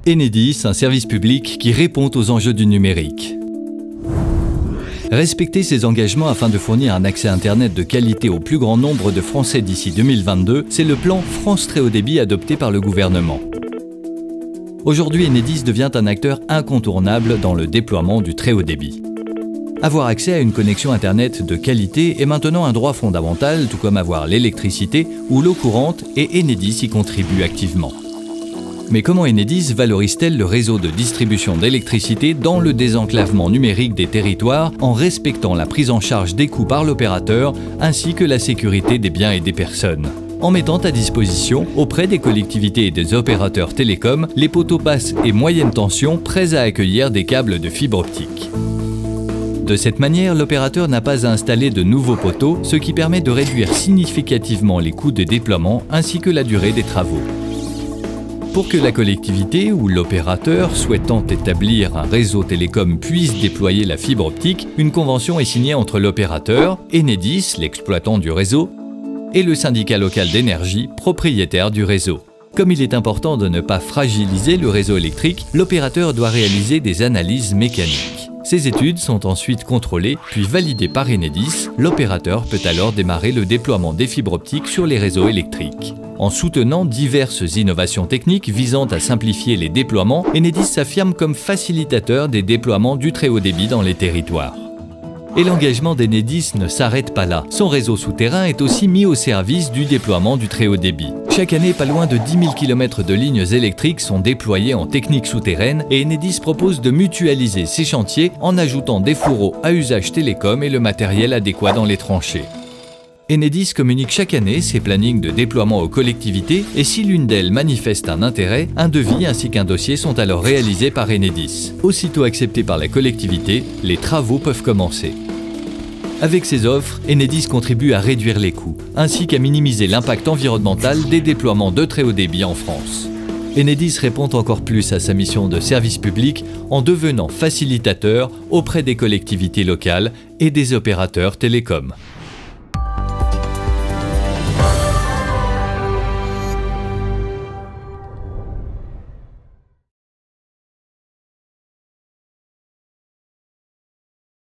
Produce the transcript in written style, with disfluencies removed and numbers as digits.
Enedis, un service public qui répond aux enjeux du numérique. Respecter ses engagements afin de fournir un accès Internet de qualité au plus grand nombre de Français d'ici 2022, c'est le plan France Très Haut Débit adopté par le gouvernement. Aujourd'hui, Enedis devient un acteur incontournable dans le déploiement du très haut débit. Avoir accès à une connexion Internet de qualité est maintenant un droit fondamental, tout comme avoir l'électricité ou l'eau courante, et Enedis y contribue activement. Mais comment Enedis valorise-t-elle le réseau de distribution d'électricité dans le désenclavement numérique des territoires en respectant la prise en charge des coûts par l'opérateur ainsi que la sécurité des biens et des personnes? En mettant à disposition, auprès des collectivités et des opérateurs télécoms, les poteaux basse et moyenne tension prêts à accueillir des câbles de fibre optique. De cette manière, l'opérateur n'a pas à installer de nouveaux poteaux, ce qui permet de réduire significativement les coûts de déploiement ainsi que la durée des travaux. Pour que la collectivité ou l'opérateur souhaitant établir un réseau télécom puisse déployer la fibre optique, une convention est signée entre l'opérateur, Enedis, l'exploitant du réseau, et le syndicat local d'énergie, propriétaire du réseau. Comme il est important de ne pas fragiliser le réseau électrique, l'opérateur doit réaliser des analyses mécaniques. Ces études sont ensuite contrôlées puis validées par Enedis. L'opérateur peut alors démarrer le déploiement des fibres optiques sur les réseaux électriques. En soutenant diverses innovations techniques visant à simplifier les déploiements, Enedis s'affirme comme facilitateur des déploiements du très haut débit dans les territoires. Et l'engagement d'Enedis ne s'arrête pas là. Son réseau souterrain est aussi mis au service du déploiement du très haut débit. Chaque année, pas loin de 10 000 km de lignes électriques sont déployés en technique souterraine et Enedis propose de mutualiser ces chantiers en ajoutant des fourreaux à usage télécom et le matériel adéquat dans les tranchées. Enedis communique chaque année ses plannings de déploiement aux collectivités et si l'une d'elles manifeste un intérêt, un devis ainsi qu'un dossier sont alors réalisés par Enedis. Aussitôt acceptés par la collectivité, les travaux peuvent commencer. Avec ces offres, Enedis contribue à réduire les coûts, ainsi qu'à minimiser l'impact environnemental des déploiements de très haut débit en France. Enedis répond encore plus à sa mission de service public en devenant facilitateur auprès des collectivités locales et des opérateurs télécoms.